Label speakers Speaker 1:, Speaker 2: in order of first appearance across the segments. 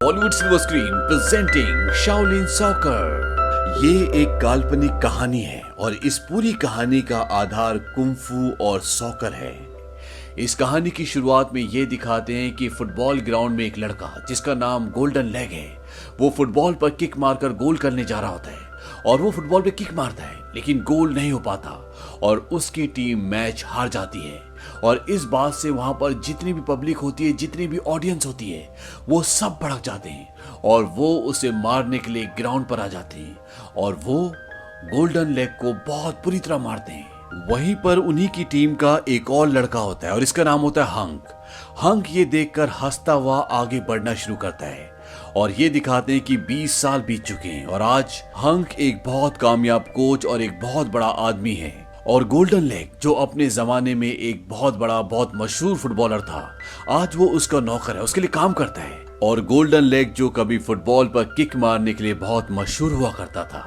Speaker 1: Bollywood silver screen presenting Shaolin soccer. ये एक काल्पनिक कहानी है और इस पूरी कहानी का आधार कुंफू और सॉकर है। इस कहानी की शुरुआत में ये दिखाते हैं कि फुटबॉल ग्राउंड में एक लड़का जिसका नाम गोल्डन लेग है, वो फुटबॉल पर किक मारकर गोल करने जा रहा होता है और वो फुटबॉल पे किक मारता है लेकिन गोल नहीं हो पाता और उसकी टीम मैच हार जाती है। और इस बात से वहां पर जितनी भी पब्लिक होती है, जितनी भी ऑडियंस होती है, वो सब भड़क जाते हैं और वो उसे मारने के लिए ग्राउंड पर आ जाते हैं और वो गोल्डन लेग को बहुत बुरी तरह मारते हैं। वहीं पर उन्हीं की टीम का एक और लड़का होता है और इसका नाम होता है हंक। हंक ये देखकर हंसता हुआ आगे बढ़ना शुरू करता है और ये दिखाते हैं कि 20 साल बीत चुके हैं और आज हंक एक बहुत कामयाब कोच और एक बहुत बड़ा आदमी है। और गोल्डन लेग जो अपने जमाने में एक बहुत बड़ा, बहुत मशहूर फुटबॉलर था, आज वो उसका नौकर है, उसके लिए काम करता है। और गोल्डन लेग जो कभी फुटबॉल पर किक मारने के लिए बहुत मशहूर हुआ करता था,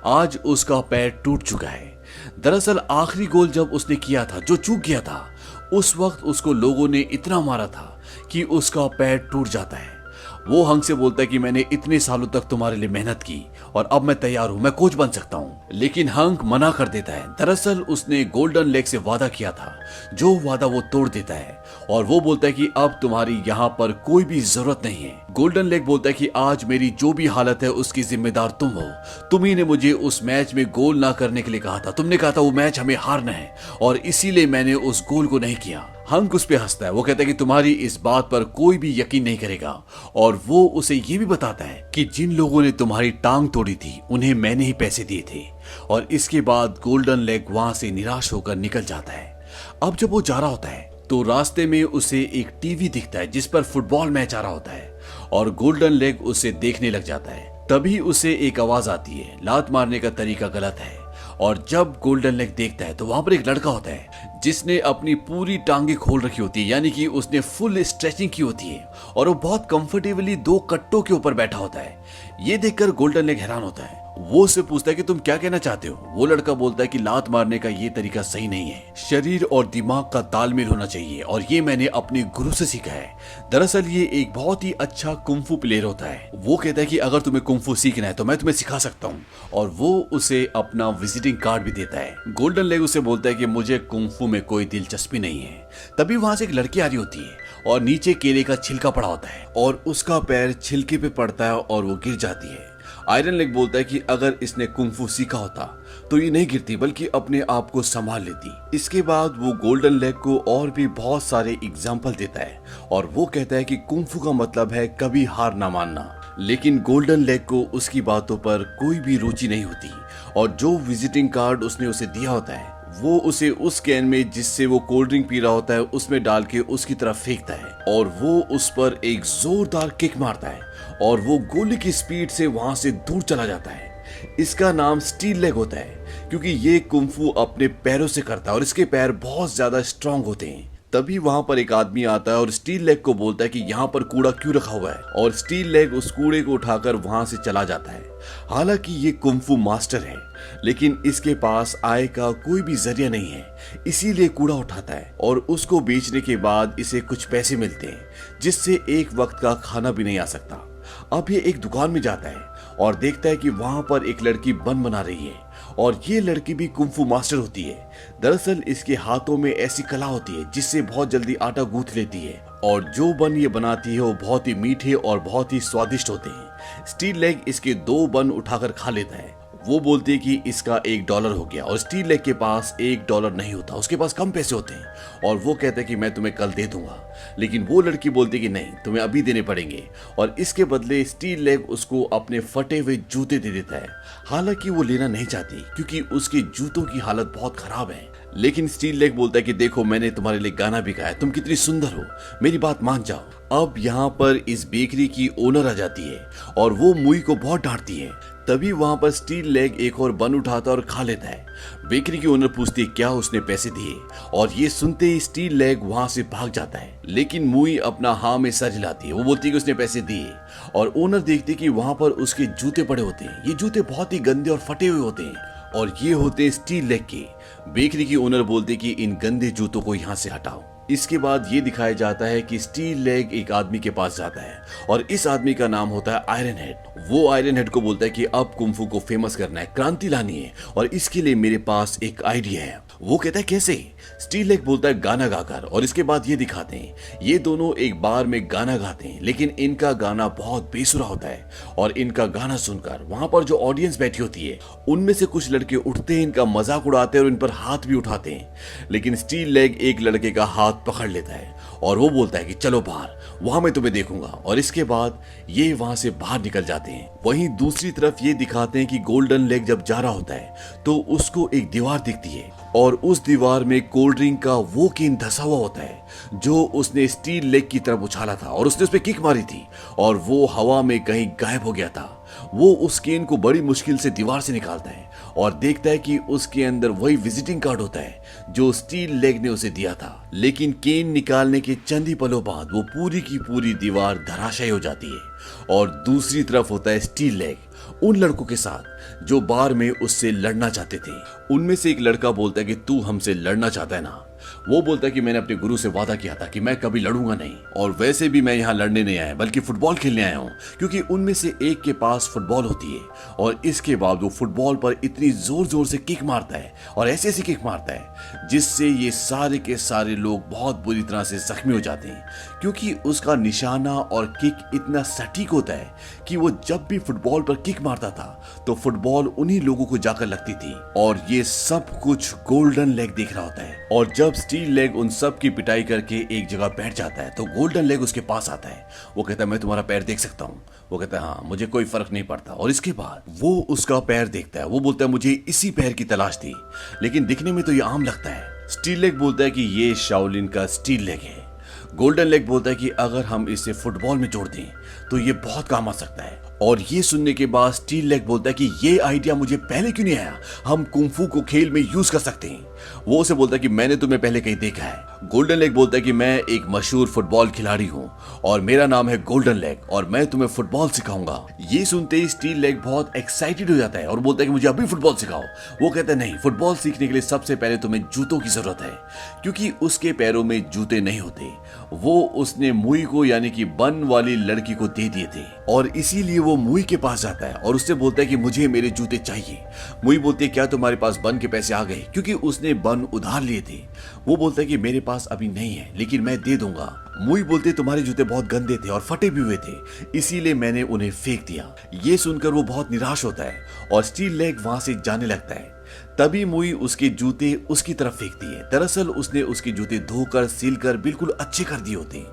Speaker 1: आज उसका पैर टूट चुका है। दरअसल आखिरी गोल जब उसने किया था, जो चूक गया था, उस वक्त उसको लोगों ने इतना मारा था कि उसका पैर टूट जाता है। वो हंक से बोलता है कि मैंने इतने सालों तक तुम्हारे लिए मेहनत की और अब मैं तैयार हूं, मैं कोच बन सकता हूं। लेकिन हंक मना कर देता है। दरअसल उसने गोल्डन लेग से वादा किया था, जो वादा वो तोड़ देता है और वो बोलता है कि अब तुम्हारी यहाँ पर कोई भी जरूरत नहीं है। गोल्डन लेग बोलता है कि आज मेरी जो भी हालत है उसकी जिम्मेदार तुम हो। तुम ही ने मुझे उस मैच में गोल ना करने के लिए कहा था, तुमने कहा था वो मैच हमें हारना है और इसीलिए मैंने उस गोल को नहीं किया। हंक उस पे हंसता है। वो कहता है कि तुम्हारी इस बात पर कोई भी यकीन नहीं करेगा और वो उसे ये भी बताता है कि जिन लोगों ने तुम्हारी टांग तोड़ी थी उन्हें मैंने ही पैसे दिए थे। और इसके बाद गोल्डन लेग वहां से निराश होकर निकल जाता है। अब जब वो जा रहा होता है तो रास्ते में उसे एक टीवी दिखता है जिस पर फुटबॉल मैच आ रहा होता है और गोल्डन लेग उसे देखने लग जाता है। तभी उसे एक आवाज आती है, लात मारने का तरीका गलत है। और जब गोल्डन लेग देखता है तो वहां पर एक लड़का होता है जिसने अपनी पूरी टांगे खोल रखी होती है, यानी कि उसने फुल स्ट्रेचिंग की होती है और वो बहुत कंफर्टेबली 2 कट्टों के ऊपर बैठा होता है। ये देखकर गोल्डन लेग हैरान होता है। वो उससे पूछता है कि तुम क्या कहना चाहते हो। वो लड़का बोलता है कि लात मारने का ये तरीका सही नहीं है, शरीर और दिमाग का तालमेल होना चाहिए और ये मैंने अपने गुरु से सीखा है। दरअसल ये एक बहुत ही अच्छा कुंफू प्लेयर होता है। वो कहता है कि अगर तुम्हें कुंफू सीखना है तो मैं तुम्हें सिखा सकता हूँ और वो उसे अपना विजिटिंग कार्ड भी देता है। गोल्डन लेग उसे बोलता है कि मुझे कुंफू में कोई दिलचस्पी नहीं है। तभी वहां से एक लड़की आ रही होती है और नीचे केले का छिलका पड़ा होता है और उसका पैर छिलके पे पड़ता है और वो गिर जाती है। आयरन लेग बोलता है कि अगर इसने कुंफू सीखा होता तो ये नहीं गिरती बल्कि अपने आप को संभाल लेती। इसके बाद वो गोल्डन लेग को और भी बहुत सारे एग्जाम्पल देता है और वो कहता है कि कुंफू का मतलब है कभी हार ना मानना। लेकिन गोल्डन लेग को उसकी बातों पर कोई भी रुचि नहीं होती और जो विजिटिंग कार्ड उसने उसे दिया होता है वो उसे उस कैन में जिससे वो कोल्ड ड्रिंक पी रहा होता है उसमें डाल के उसकी तरफ फेंकता है और वो उस पर एक जोरदार किक मारता है और वो गोली की स्पीड से वहां से दूर चला जाता है। इसका नाम स्टील लेग होता है क्योंकि ये कुंफू अपने पैरों से करता है और इसके पैर बहुत ज्यादा स्ट्रांग होते हैं। तभी वहां पर एक आदमी आता है और स्टील लेग को बोलता है कि यहाँ पर कूड़ा क्यों रखा हुआ है और स्टील लेग उस कूड़े को उठाकर वहां से चला जाता है। हालांकि ये कुंफू मास्टर है लेकिन इसके पास आय का कोई भी जरिया नहीं है, इसीलिए कूड़ा उठाता है और उसको बेचने के बाद इसे कुछ पैसे मिलते हैं जिससे एक वक्त का खाना भी नहीं आ सकता। अब ये एक दुकान में जाता है और देखता है कि वहां पर एक लड़की बन बना रही है और ये लड़की भी कुंफू मास्टर होती है। दरअसल इसके हाथों में ऐसी कला होती है जिससे बहुत जल्दी आटा गूंथ लेती है और जो बन ये बनाती है वो बहुत ही मीठे और बहुत ही स्वादिष्ट होते हैं। स्टील लेग इसके 2 बन उठाकर खा लेता है। वो बोलती है कि इसका $1 हो गया और स्टील लेग के पास $1 नहीं होता, उसके पास कम पैसे होते हैं और वो कहता है कि मैं तुम्हें कल दे दूंगा। लेकिन वो लड़की बोलती है कि नहीं, तुम्हें अभी देने पड़ेंगे और इसके बदले स्टील लेग उसको अपने फटे हुए जूते दे देता है। हालांकि वो लेना नहीं चाहती क्योंकि उसके जूतों की हालत बहुत खराब है। लेकिन स्टील लेग बोलता है कि देखो मैंने तुम्हारे लिए गाना भी गाया, तुम कितनी सुंदर हो, मेरी बात मान जाओ। अब यहाँ पर इस बेकरी की ओनर आ जाती है और वो मुई को बहुत डांटती है। तभी वहां पर स्टील लेग एक और बन उठाता और खा लेता है। बेकरी की ओनर पूछती है क्या उसने पैसे दिए और ये सुनते ही स्टील लेग वहां से भाग जाता है। लेकिन मुई अपना हाँ में सर हिलाती है। वो बोलती है कि उसने पैसे दिए और ओनर देखती है कि वहां पर उसके जूते पड़े होते हैं। ये जूते बहुत ही गंदे और फटे हुए होते हैं और ये होते हैं स्टील लेग के। बेकरी की ओनर बोलती है कि इन गंदे जूतों को यहाँ से हटाओ। इसके बाद ये दिखाया जाता है कि स्टील लेग एक आदमी के पास जाता है और इस आदमी का नाम होता है आयरन हेड। वो आयरन हेड को बोलता है कि अब कुंफू को फेमस करना है, क्रांति लानी है और इसके लिए मेरे पास एक आइडिया है। वो कहता है कैसे? स्टील लेग बोलता है गाना गाकर। और इसके बाद ये दिखाते हैं ये दोनों एक बार में गाना गाते हैं, लेकिन इनका गाना बहुत बेसुरा होता है और इनका गाना सुनकर वहां पर जो ऑडियंस बैठी होती है उनमें से कुछ लड़के उठते हैं, इनका मजाक उड़ाते हैं और इन पर हाथ भी उठाते हैं। लेकिन स्टील लेग एक लड़के का हाथ पकड़ लेता है और वो बोलता है कि चलो बाहर, वहां मैं तुम्हें देखूंगा। और इसके बाद ये वहां से बाहर निकल जाते हैं। वहीं दूसरी तरफ ये दिखाते हैं कि गोल्डन लेग जब जा रहा होता है तो उसको एक दीवार दिखती है और उस दीवार में कोल्ड ड्रिंक का वो केन धसा हुआ होता है जो उसने स्टील लेग की तरफ उछाला था और उसने उस पर किक मारी थी और वो हवा में कहीं गायब हो गया था। वो उस केन को बड़ी मुश्किल से दीवार से निकालता है और देखता है कि उसके अंदर वही विजिटिंग कार्ड होता है जो स्टील लेग ने उसे दिया था। लेकिन केन निकालने के चंद ही पलों बाद वो पूरी की पूरी दीवार धराशायी हो जाती है। और दूसरी तरफ होता है स्टील लेग उन लड़कों के साथ जो बार में उससे लड़ना चाहते थे। उनमें से एक लड़का बोलता है कि तू हमसे लड़ना चाहता है ना? वो बोलता है कि मैंने अपने गुरु से वादा किया था कि मैं कभी लड़ूंगा नहीं और वैसे भी मैं यहाँ लड़ने नहीं आया बल्कि फुटबॉल खेलने आया हूँ, क्योंकि उनमें से एक के पास फुटबॉल होती है और इसके बाद वो फुटबॉल पर इतनी जोर जोर से किक मारता है और ऐसे ऐसी किक मारता है जिससे ये सारे के सारे लोग बहुत बुरी तरह से जख्मी हो जाते हैं, क्योंकि उसका निशाना और किक इतना सटीक होता है कि वो जब भी फुटबॉल पर किक मारता था तो फुटबॉल उन्हीं लोगों को जाकर लगती थी। और ये सब कुछ गोल्डन लेग देख रहा होता है और जब स्टील लेग उन सब की पिटाई करके एक जगह बैठ जाता है तो गोल्डन लेग उसके पास आता है। वो कहता है मैं तुम्हारा पैर देख सकता हूँ? वो कहता है हाँ, मुझे कोई फर्क नहीं पड़ता। और इसके बाद वो उसका पैर देखता है। वो बोलता है मुझे इसी पैर की तलाश थी, लेकिन दिखने में तो ये आम लगता है। स्टील लेग बोलता है कि ये शाओलिन का स्टील लेग है। गोल्डन लेग बोलता है कि अगर हम इसे फुटबॉल में जोड़ दें तो ये बहुत काम आ सकता है। और ये सुनने के बाद स्टील लेग बोलता है कि ये आइडिया मुझे पहले क्यों नहीं आया, हम कुंफू को खेल में यूज कर सकते हैं। वो उसे बोलता है कि मैंने तुम्हें पहले कहीं देखा है। गोल्डन लेग बोलता है कि मैं एक मशहूर फुटबॉल खिलाड़ी हूँ और मेरा नाम है गोल्डन लेग और मैं तुम्हें फुटबॉल सिखाऊंगा। ये सुनते ही स्टील लेग बहुत एक्साइटेड हो जाता है और बोलता है कि मुझे अभी फुटबॉल सिखाओ। वो कहता है नहीं, फुटबॉल सीखने के लिए सबसे पहले तुम्हें जूतों की जरूरत है, क्योंकि उसके पैरों में जूते नहीं होते। वो उसने मुई को यानी कि बन वाली लड़की को दे दिए थे और इसीलिए वो मुई के पास जाता है और उससे बोलता है कि मुझे मेरे जूते चाहिए। मुई बोलती है क्या तुम्हारे पास बन के पैसे आ गए, क्योंकि उसने बन उधार लिए थे। वो बोलता है कि मेरे पास अभी नहीं है लेकिन मैं दे दूंगा। मुई बोलते तुम्हारे जूते बहुत गंदे थे और फटे भी हुए थे, इसीलिए मैंने उन्हें फेंक दिया। ये सुनकर वो बहुत निराश होता है और स्टील लेग वहां से जाने लगता है। तभी मुई उसके जूते उसकी तरफ फेंकती है। दरअसल उसने उसके जूते धोकर सीलकर बिल्कुल अच्छे कर दिए होते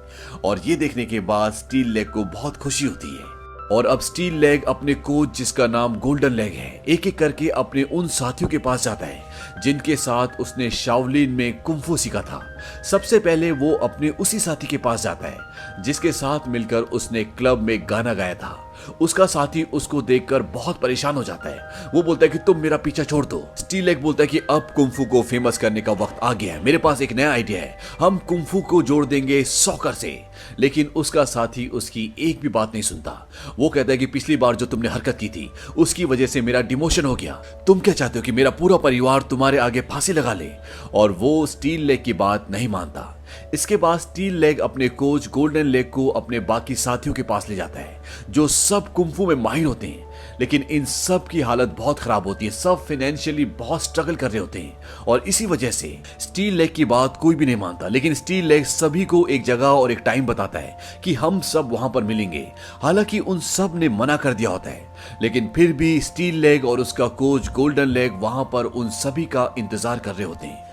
Speaker 1: और ये देखने के बाद स्टील लेग को बहुत खुशी होती है। और अब स्टील लेग अपने कोच जिसका नाम गोल्डन लेग है एक एक करके अपने उन साथियों के पास जाता है जिनके साथ उसने शाओलिन में कुंफू सीखा था। सबसे पहले वो अपने उसी साथी के पास जाता है जिसके साथ मिलकर उसने क्लब में गाना गाया था। उसका साथी उसको देखकर बहुत परेशान हो जाता है। वो बोलता है कि तुम मेरा पीछा छोड़ दो। स्टील लेग बोलता है कि अब कुंफू को फेमस करने का वक्त आ गया है, मेरे पास एक नया आइडिया है, हम कुंफू को जोड़ देंगे सॉकर से। लेकिन उसका साथी उसकी एक भी बात नहीं सुनता। वो कहता है कि पिछली बार जो तुमने हरकत की थी उसकी वजह से मेरा डिमोशन हो गया, तुम क्या चाहते हो कि मेरा पूरा परिवार तुम्हारे आगे फांसी लगा ले? और वो स्टील लेग की बात नहीं मानता। इसके बाद स्टील लेग अपने कोच गोल्डन लेग को अपने बाकी साथियों के पास ले जाता है जो सब कुंफू में माहिर होते हैं, लेकिन इन सब की हालत बहुत खराब होती है। सब फाइनेंशियली बहुत स्ट्रगल कर रहे होते हैं और इसी वजह से स्टील लेग की बात कोई भी नहीं मानता। लेकिन स्टील लेग सभी को एक जगह और एक टाइम बताता है कि हम सब वहां पर मिलेंगे। हालांकि उन सब ने मना कर दिया होता है, लेकिन फिर भी स्टील लेग और उसका कोच गोल्डन लेग वहां पर उन सभी का इंतजार कर रहे होते हैं।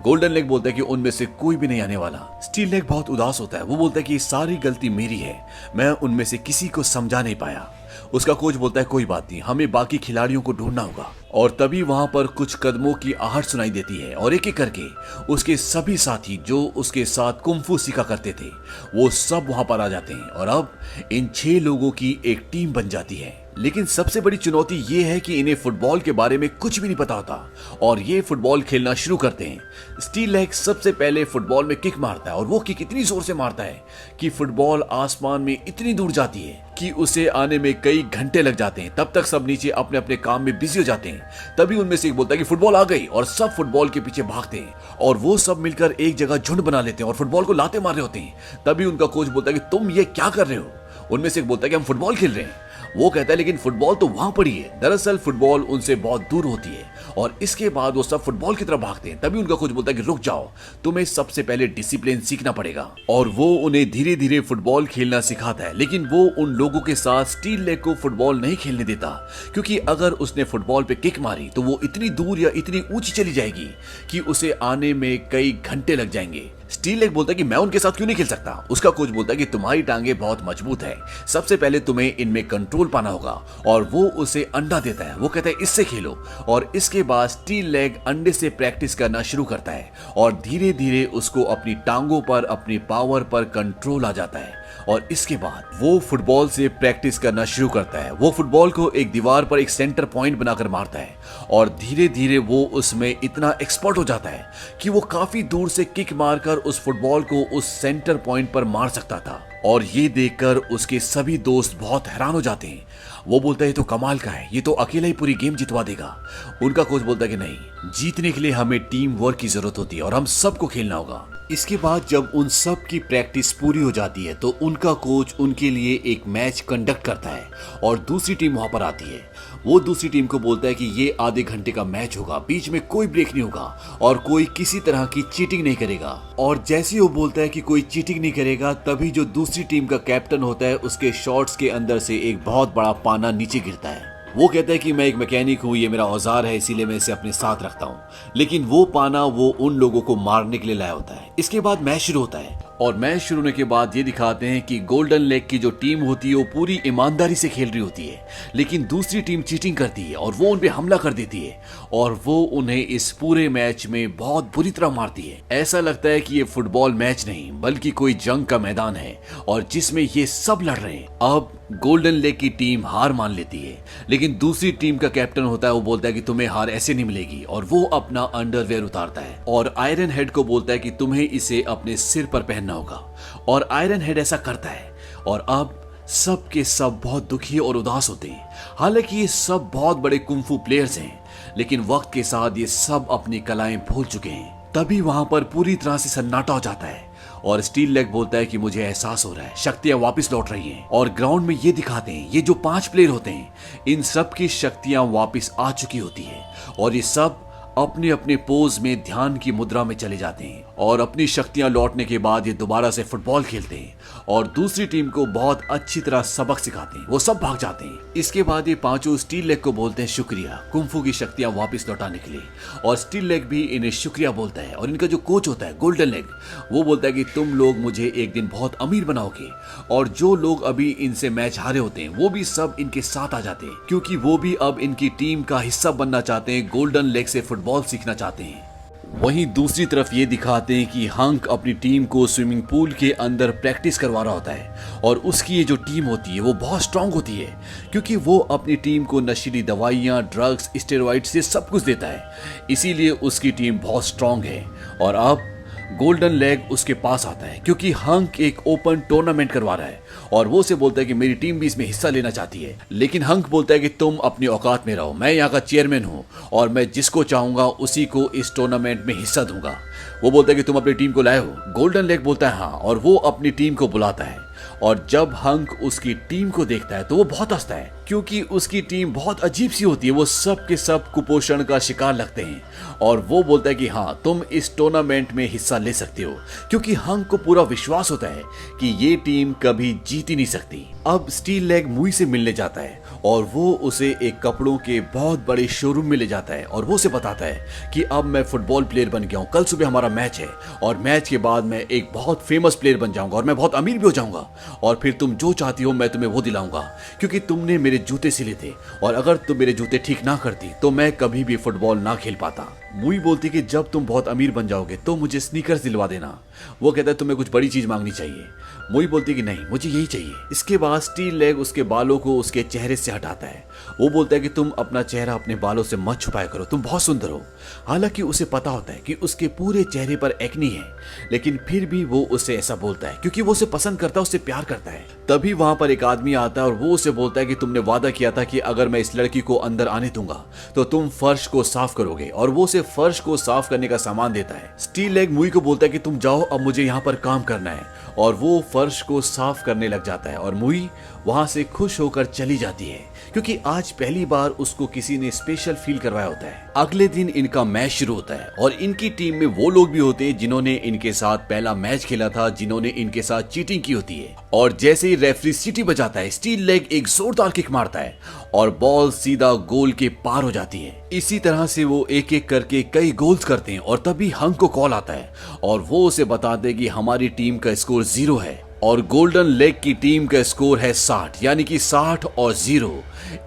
Speaker 1: गोल्डन लेग बोलता है कि उनमें से कोई भी नहीं आने वाला। स्टील लेग बहुत उदास होता है। वो बोलता है कि सारी गलती मेरी है, मैं उनमें से किसी को समझा नहीं पाया। उसका कोच बोलता है कोई बात नहीं, हमें बाकी खिलाड़ियों को ढूंढना होगा। और तभी वहां पर कुछ कदमों की आहट सुनाई देती है और एक एक करके उसके सभी साथी जो उसके साथ कुंफू सीखा करते थे वो सब वहां पर आ जाते हैं और अब इन 6 लोगों की एक टीम बन जाती है लेकिन सबसे बड़ी चुनौती ये है कि इन्हें फुटबॉल के बारे में कुछ भी नहीं पता होता और ये फुटबॉल खेलना शुरू करते हैं। स्टील लेग सबसे पहले फुटबॉल में किक मारता है और वो किक इतनी जोर से मारता है कि फुटबॉल आसमान में इतनी दूर जाती है कि उसे आने में कई घंटे लग जाते हैं। तब तक सब नीचे अपने अपने काम में बिजी हो जाते हैं। तभी उनमें से एक बोलता है कि फुटबॉल आ गई और सब फुटबॉल के पीछे भागते हैं और वो सब मिलकर एक जगह झुंड बना लेते हैं और फुटबॉल को लाते मार रहे होते हैं। तभी उनका कोच बोलता है कि तुम ये क्या कर रहे हो। उनमें से एक बोलता है कि हम फुटबॉल खेल रहे हैं। वो कहता है लेकिन फुटबॉल तो वहां पड़ी है। दरअसल फुटबॉल उनसे बहुत दूर होती है और इसके बाद वो सब फुटबॉल की तरफ भागते हैं। तभी उनका कोच बोलता है कि रुक जाओ, तुम्हें सबसे पहले डिसिप्लिन सीखना पड़ेगा। और वो उन्हें धीरे धीरे फुटबॉल खेलना सिखाता है। लेकिन वो उन लोगों के साथ स्टील लेग को फुटबॉल नहीं खेलने देता, क्योंकि अगर उसने फुटबॉल पे किक मारी तो वो इतनी दूर या इतनी ऊंची चली जाएगी कि उसे आने में कई घंटे लग जाएंगे। स्टील लेग बोलता है कि मैं उनके साथ क्यों नहीं खेल सकता। उसका कोच बोलता है कि तुम्हारी टांगे बहुत मजबूत है, सबसे पहले तुम्हें इनमें कंट्रोल पाना होगा। और वो उसे अंडा देता है। वो कहता है इससे खेलो और इसके बाद स्टील लेग अंडे से प्रैक्टिस करना शुरू करता है और धीरे धीरे उसको अपनी टांगों पर, अपनी पावर पर कंट्रोल आ जाता है। और इसके बाद वो फुटबॉल से प्रैक्टिस करना शुरू करता है। वो फुटबॉल को एक दीवार पर एक सेंटर पॉइंट बनाकर मारता है और धीरे धीरे वो उसमें इतना एक्सपर्ट हो जाता है कि वो काफी दूर से किक मारकर उस फुटबॉल को उस सेंटर पॉइंट पर मार सकता था। और ये देखकर उसके सभी दोस्त बहुत हैरान हो जाते हैं। वो बोलता है ये तो कमाल का है, ये तो अकेला ही पूरी गेम जितवा देगा। उनका कोच बोलता है कि नहीं, जीतने के लिए हमें टीम वर्क की जरूरत होती है और हम सबको खेलना होगा। इसके बाद जब उन सब की प्रैक्टिस पूरी हो जाती है तो उनका कोच उनके लिए एक मैच कंडक्ट करता है और दूसरी टीम वहां पर आती है। वो दूसरी टीम को बोलता है कि ये आधे घंटे का मैच होगा, बीच में कोई ब्रेक नहीं होगा और कोई किसी तरह की चीटिंग नहीं करेगा। और जैसे ही वो बोलता है कि कोई चीटिंग नहीं करेगा, तभी जो दूसरी टीम का कैप्टन होता है उसके शॉर्ट्स के अंदर से एक बहुत बड़ा पाना नीचे गिरता है। वो कहता है कि मैं एक मैकेनिक हूँ, ये मेरा औजार है, इसीलिए मैं इसे अपने साथ रखता हूँ। लेकिन वो पाना वो उन लोगों को मारने के लिए लाया होता है। इसके बाद मैच शुरू होता है और मैच शुरू होने के बाद ये दिखाते हैं कि गोल्डन लेग की जो टीम होती है वो पूरी ईमानदारी से खेल रही होती है, लेकिन दूसरी टीम चीटिंग करती है और वो उन पे हमला कर देती है और वो उन्हें इस पूरे मैच में बहुत बुरी तरह मारती है। ऐसा लगता है कि ये फुटबॉल मैच नहीं बल्कि कोई जंग का मैदान है और जिसमें ये सब लड़ रहे हैं। अब गोल्डन लेग की टीम हार मान लेती है, लेकिन दूसरी टीम का कैप्टन होता है, वो बोलता है कि तुम्हें हार ऐसे नहीं मिलेगी और वो अपना अंडरवेयर उतारता है और आयरन हेड को बोलता है कि तुम्हें इसे अपने सिर पर पहनना होगा। और आयरन हेड ऐसा करता है और अब सब के सब बहुत दुखी और उदास होते हैं। हालांकि ये सब बहुत बड़े कुंफू प्लेयर्स हैं, लेकिन वक्त के साथ ये सब अपनी कलाएं भूल चुके हैं। तभी वहां पर पूरी तरह से सन्नाटा हो जाता है और स्टील लेग बोलता है कि मुझे एहसास हो रहा है, शक्तियां वापस लौट रही हैं। और ग्राउंड में ये दिखाते हैं ये जो 5 प्लेयर होते हैं, इन सब की शक्तियां वापस आ चुकी होती है और ये सब अपने अपने पोज में ध्यान की मुद्रा में चले जाते हैं और अपनी शक्तियां लौटने के बाद ये दोबारा से फुटबॉल खेलते हैं और दूसरी टीम को बहुत अच्छी तरह सबक सिखाते हैं। वो सब भाग जाते हैं। इसके बाद ये पांचों स्टील लेग को बोलते हैं शुक्रिया, कुंफू की शक्तियां वापस लौटाने के लिए। और स्टील लेग भी इन्हें शुक्रिया बोलता है और इनका जो कोच होता है गोल्डन लेग, वो बोलता है कि तुम लोग मुझे एक दिन बहुत अमीर बनाओगे। और जो लोग अभी इनसे मैच हारे होते हैं वो भी सब इनके साथ आ जाते हैं, क्योंकि वो भी अब इनकी टीम का हिस्सा बनना चाहते हैं, गोल्डन लेग से फुटबॉल सीखना चाहते हैं। वहीं दूसरी तरफ ये दिखाते हैं कि हंक अपनी टीम को स्विमिंग पूल के अंदर प्रैक्टिस करवा रहा होता है और उसकी ये जो टीम होती है वो बहुत स्ट्रांग होती है, क्योंकि वो अपनी टीम को नशीली दवाइयाँ, ड्रग्स, स्टेरॉइड्स से सब कुछ देता है, इसीलिए उसकी टीम बहुत स्ट्रांग है। और अब गोल्डन लेग उसके पास आता है क्योंकि हंक एक ओपन टूर्नामेंट करवा रहा है और वो उसे बोलता है कि मेरी टीम भी इसमें हिस्सा लेना चाहती है। लेकिन हंक बोलता है कि तुम अपनी औकात में रहो, मैं यहाँ का चेयरमैन हूँ और मैं जिसको चाहूंगा उसी को इस टूर्नामेंट में हिस्सा दूंगा। वो बोलता है कि तुम अपनी टीम को लाए हो। गोल्डन लेग बोलता है हाँ, और वो अपनी टीम को बुलाता है। और जब हंक उसकी टीम को देखता है तो वो बहुत हंसता है, क्योंकि उसकी टीम बहुत अजीब सी होती है। वो सब के सब कुपोषण का शिकार लगते हैं और वो बोलता है कि हाँ, तुम इस टूर्नामेंट में हिस्सा ले सकते हो, क्योंकि हंक को पूरा विश्वास होता है कि ये टीम कभी जीत ही नहीं सकती। अब स्टील लेग मुई से मिलने जाता है और वो उसे एक कपड़ों के बहुत बड़े शोरूम में ले जाता है और वो उसे बताता है कि अब मैं फुटबॉल प्लेयर बन गया हूँ, कल सुबह हमारा मैच है और मैच के बाद मैं एक बहुत फेमस प्लेयर बन जाऊंगा और मैं बहुत अमीर भी हो जाऊंगा और फिर तुम जो चाहती हो मैं तुम्हें वो दिलाऊंगा, क्योंकि तुमने मेरे जूते सिले थे और अगर तुम मेरे जूते ठीक ना करती तो मैं कभी भी फुटबॉल ना खेल पाता। मुई बोलती कि जब तुम बहुत अमीर बन जाओगे तो मुझे स्नीकर्स दिलवा देना। वो कहता है तुम्हें कुछ बड़ी चीज मांगनी चाहिए। मुई बोलती कि नहीं, मुझे यही चाहिए। इसके बाद स्टील लेग उसके बालों को उसके चेहरे से हटाता है। वो बोलता है कि तुम अपना चेहरा अपने बालों से मत छुपाया करो, तुम बहुत सुंदर हो। हालांकि उसे पता होता है कि उसके पूरे चेहरे पर एक्नी है, लेकिन फिर भी वो उसे ऐसा बोलता है क्योंकि वो उसे पसंद करता है, उससे प्यार करता है। तभी वहां पर एक आदमी आता है और वो उसे बोलता है कि तुमने वादा किया था कि अगर मैं इस लड़की को अंदर आने दूंगा तो तुम फर्श को साफ करोगे, और वो उसे फर्श को साफ करने का सामान देता है। स्टील लेग मुई को बोलता है कि तुम जाओ, अब मुझे यहाँ पर काम करना है, और वो फर्श को साफ करने लग जाता है। और मुई वहां से खुश होकर चली जाती है क्योंकि आज पहली बार उसको किसी ने स्पेशल फील करवाया होता है। अगले दिन इनका मैच शुरू होता है और इनकी टीम में वो लोग भी होते हैं जिन्होंने इनके साथ पहला मैच खेला था, जिन्होंने इनके साथ चीटिंग की होती है। और जैसे ही रेफरी सीटी बजाता है, स्टील लेग एक जोरदार किक मारता है और बॉल सीधा गोल के पार हो जाती है। इसी तरह से वो एक एक करके कई गोल्स करते हैं और तभी हंक को कॉल आता है और वो उसे बताते हैं कि हमारी टीम का स्कोर 0 है और गोल्डन लेग की टीम का स्कोर है 60, यानी कि 60 और 0।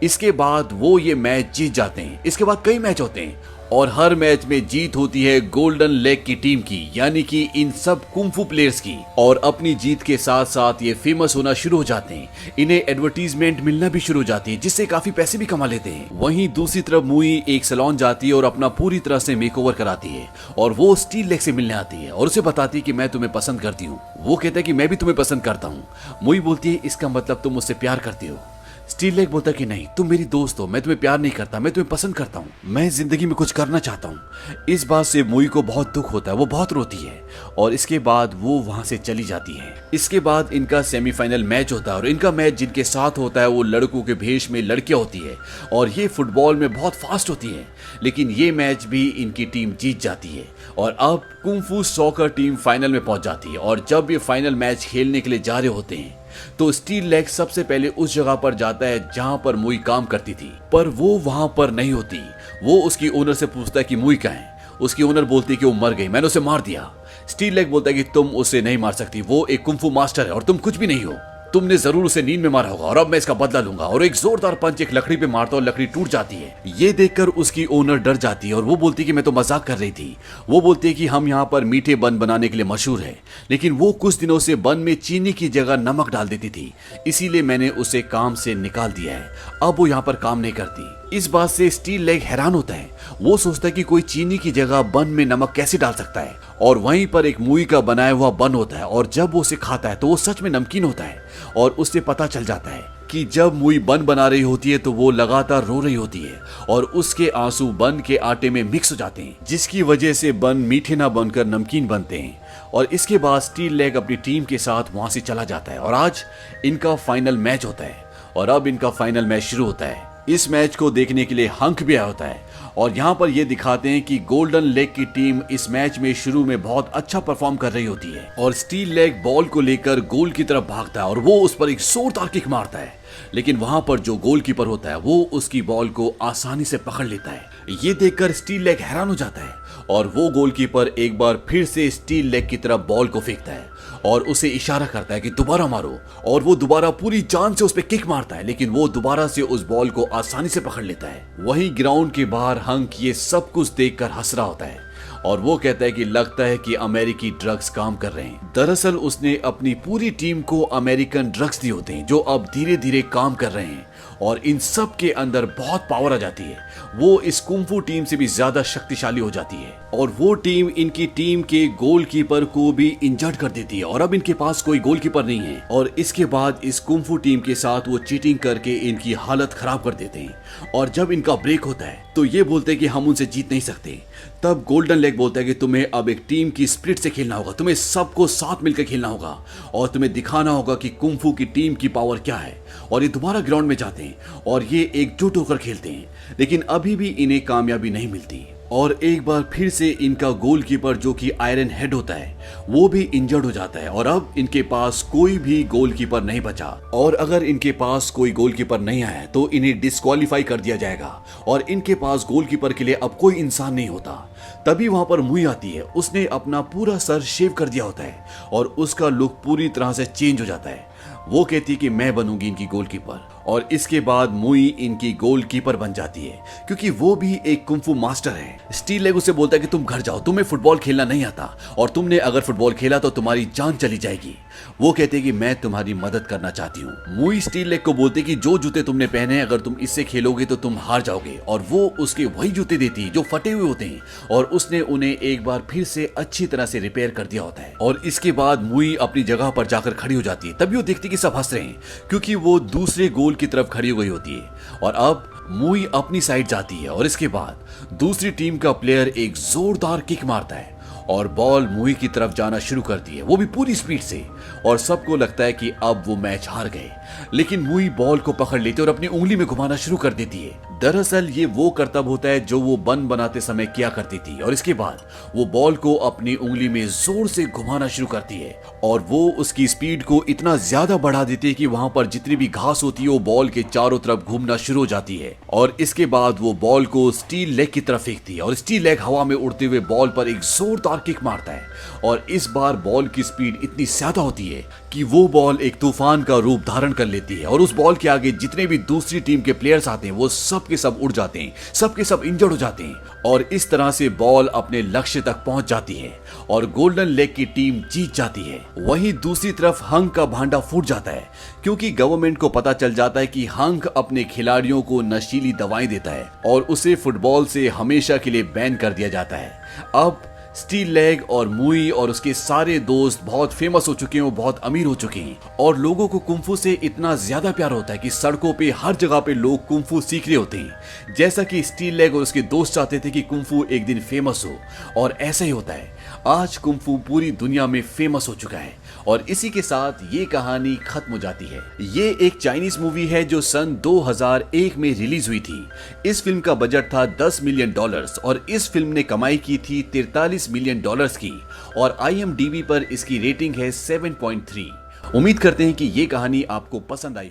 Speaker 1: इसके बाद वो ये मैच जीत जाते हैं। इसके बाद कई मैच होते हैं और हर मैच में जीत होती है गोल्डन लेग की टीम की, यानी कि इन सब कुंफू प्लेयर्स की। और अपनी जीत के साथ साथ ये फेमस होना शुरू हो जाते हैं, इन्हें एडवर्टीजमेंट मिलना भी शुरू हो जाती है, जिससे काफी पैसे भी कमा लेते हैं। वहीं दूसरी तरफ मुई एक सैलून जाती है और अपना पूरी तरह से मेकओवर कराती है और वो स्टील लेग से मिलने आती है और उसे बताती है कि मैं तुम्हें पसंद करती हूँ। वो कहता है कि मैं भी तुम्हें पसंद करता हूँ। मुई बोलती है इसका मतलब तुम मुझसे प्यार करती हो। स्टील लेग बोलता कि नहीं, तुम मेरी दोस्त हो, मैं तुम्हें प्यार नहीं करता, मैं तुम्हें पसंद करता हूँ, मैं जिंदगी में कुछ करना चाहता हूँ। इस बात से मुई को बहुत दुख होता है, वो बहुत रोती है और इसके बाद वो वहां से चली जाती है। इसके बाद इनका सेमीफाइनल मैच होता है और इनका मैच जिनके साथ होता है वो लड़कों के भेष में लड़कियां होती है और ये फुटबॉल में बहुत फास्ट होती है, लेकिन ये मैच भी इनकी टीम जीत जाती है और अब कुंफू सॉकर टीम फाइनल में पहुंच जाती है। और जब ये फाइनल मैच खेलने के लिए जा रहे होते हैं तो स्टील लेग सबसे पहले उस जगह पर जाता है जहां पर मुई काम करती थी, पर वो वहां पर नहीं होती। वो उसकी ओनर से पूछता है कि मुई कहाँ है। उसकी ओनर बोलती है कि वो मर गई, मैंने उसे मार दिया। स्टील लेग बोलता है कि तुम उसे नहीं मार सकती, वो एक कुंफू मास्टर है और तुम कुछ भी नहीं हो, तुमने जरूर उसे नींद में मारा होगा और अब मैं इसका बदला लूंगा। और एक जोरदार पंच एक लकड़ी पे मारता और लकड़ी टूट जाती है। ये देखकर उसकी ओनर डर जाती है और वो बोलती है कि मैं तो मजाक कर रही थी। वो बोलती है कि हम यहाँ पर मीठे बन बनाने के लिए मशहूर है, लेकिन वो कुछ दिनों से बन में चीनी की जगह नमक डाल देती थी, इसीलिए मैंने उसे काम से निकाल दिया है। अब वो यहाँ पर काम नहीं करती। इस बात से स्टील लेग हैरान होता है। वो सोचता है कि कोई चीनी की जगह बन में नमक कैसे डाल सकता है, और वहीं पर एक मुई का बनाया हुआ बन होता है और जब वो उसे खाता है तो वो सच में नमकीन होता है और उससे पता चल जाता है कि जब मुई बन बना रही होती है तो वो लगातार रो रही होती है और उसके आंसू बन के आटे में मिक्स हो जाते हैं, जिसकी वजह से बन मीठे ना बनकर नमकीन बनते हैं। और इसके बाद स्टील लेग अपनी टीम के साथ वहां से चला जाता है और आज इनका फाइनल मैच होता है और अब इनका फाइनल मैच शुरू होता है। इस मैच को देखने के लिए हंक भी आया होता है और यहाँ पर ये दिखाते हैं कि गोल्डन लेग की टीम इस मैच में शुरू में बहुत अच्छा परफॉर्म कर रही होती है और स्टील लेग बॉल को लेकर गोल की तरफ भागता है और वो उस पर एक जोरदार किक मारता है, लेकिन वहां पर जो गोलकीपर होता है वो उसकी बॉल को आसानी से पकड़ लेता है। ये देखकर स्टील लेग हैरान हो जाता है और वो गोलकीपर एक बार फिर से स्टील लेग की तरफ बॉल को फेंकता है और उसे इशारा करता है कि दोबारा मारो, और वो दोबारा पूरी जान से उस पर किक मारता है, लेकिन वो दोबारा से उस बॉल को आसानी से पकड़ लेता है। वहीं ग्राउंड के बाहर हंक ये सब कुछ देखकर हंस रहा होता है और वो कहता है कि लगता है कि अमेरिकी ड्रग्स काम कर रहे हैं। दरअसल उसने अपनी पूरी टीम को अमेरिकन ड्रग्स दिए होते हैं जो अब धीरे धीरे काम कर रहे हैं और इन सब के अंदर बहुत पावर आ जाती है। वो इस कुंफू टीम से भी ज्यादा शक्तिशाली हो जाती है और वो टीम इनकी टीम के गोलकीपर को भी इंजर्ड कर देती है और अब इनके पास कोई गोलकीपर नहीं है। और इसके बाद इस कुंफू टीम के साथ वो चीटिंग करके इनकी हालत खराब कर देते हैं और जब इनका ब्रेक होता है तो ये बोलते हैं कि हम उनसे जीत नहीं सकते। तब गोल्डन लेग बोलता है कि तुम्हें अब एक टीम की स्पिरिट से खेलना होगा, तुम्हें सबको साथ मिलकर खेलना होगा और तुम्हें दिखाना होगा कि कुंफू की टीम की पावर क्या है। और ये दोबारा ग्राउंड में जाते हैं और ये एकजुट होकर खेलते हैं, लेकिन अभी भी इन्हें कामयाबी नहीं मिलती और एक बार फिर से इनका गोलकीपर जो कि आयरन हेड होता है वो भी इंजर्ड हो जाता है और अब इनके पास कोई भी गोलकीपर नहीं बचा और अगर इनके पास कोई गोलकीपर नहीं आया तो इन्हें डिस्क्वालीफाई कर दिया जाएगा और इनके पास गोलकीपर के लिए अब कोई इंसान नहीं होता। तभी वहां पर मुई आती है, उसने अपना पूरा सर शेव कर दिया होता है और उसका लुक पूरी तरह से चेंज हो जाता है। वो कहती है कि मैं बनूंगी इनकी गोलकीपर, और इसके बाद मुई इनकी गोलकीपर बन जाती है क्योंकि वो भी एक कुंफू मास्टर है। स्टील लेग उसे बोलता है कि तुम घर जाओ, तुम्हें फुटबॉल खेलना नहीं आता और तुमने अगर फुटबॉल खेला तो तुम्हारी जान चली जाएगी। वो कहते हैं कि मैं तुम्हारी मदद करना चाहती हूँ। मुई स्टील लेग को बोलते कि जो जूते तुमने पहने हैं अगर तुम इससे खेलोगे तो तुम हार जाओगे, और वो उसके वही जूते देती है जो फटे हुए होते हैं, और उसने उन्हें एक बार फिर से अच्छी तरह से रिपेयर कर दिया होता है। और इसके बाद मुई अपनी जगह पर जाकर खड़ी हो जाती है। तभी वो देखती कि सब हंस रहे हैं क्योंकि वो दूसरे गोल की तरफ खड़ी हो गई होती है। और अब मुई अपनी साइड जाती है और इसके बाद दूसरी टीम का प्लेयर एक जोरदार किक मारता है और बॉल मुई की तरफ जाना शुरू करती है, वो भी पूरी स्पीड से, और सबको लगता है कि अब वो मैच हार गए। लेकिन मुई बॉल को पकड़ लेती है और अपनी उंगली में घुमाना शुरू कर देती है। दरअसल ये वो करतब होता है जो वो बन बनाते समय किया करती थी, और इसके बाद वो बॉल को अपनी उंगली में जोर से घुमाना शुरू करती है और वो उसकी स्पीड को इतना ज्यादा बढ़ा देती है कि वहां पर जितनी भी घास होती है वो बॉल के चारों तरफ घूमना शुरू हो जाती है। और इसके बाद वो बॉल को स्टील लेग की तरफ फेंकती है और स्टील लेग हवा में उड़ते हुए बॉल पर एक जोरदार किक मारता है, और इस बार बॉल की स्पीड इतनी ज्यादा होती है कि वो बॉल एक तूफान का रूप धारण कर लेती है, और उस बॉल के आगे जितने भी दूसरी टीम के प्लेयर्स आते हैं वो सब के सब उड़ जाते हैं, सब के सब इंजर्ड हो जाते हैं, और इस तरह से बॉल अपने लक्ष्य तक पहुंच जाती है और गोल्डन लेग की टीम जीत जाती है। वहीं दूसरी तरफ हंक का भांडा फूट जाता है क्योंकि गवर्नमेंट को पता चल जाता है कि हंक अपने खिलाड़ियों को नशीली दवाएं देता है और उसे फुटबॉल से हमेशा के लिए बैन कर दिया जाता है। अब स्टील लेग और मुई और उसके सारे दोस्त बहुत फेमस हो चुके हैं, वो बहुत अमीर हो चुके हैं, और लोगों को कुंफू से इतना ज्यादा प्यार होता है कि सड़कों पे हर जगह पे लोग कुंफू सीख रहे होते हैं। जैसा कि स्टील लेग और उसके दोस्त चाहते थे कि कुंफू एक दिन फेमस हो, और ऐसा ही होता है। आज कुंफू पूरी दुनिया में फेमस हो चुका है, और इसी के साथ ये कहानी खत्म हो जाती है। ये एक चाइनीज मूवी है जो सन 2001 में रिलीज हुई थी। इस फिल्म का बजट था $10 मिलियन और इस फिल्म ने कमाई की थी $43 मिलियन की, और IMDb पर इसकी रेटिंग है 7.3। उम्मीद करते हैं कि ये कहानी आपको पसंद आई।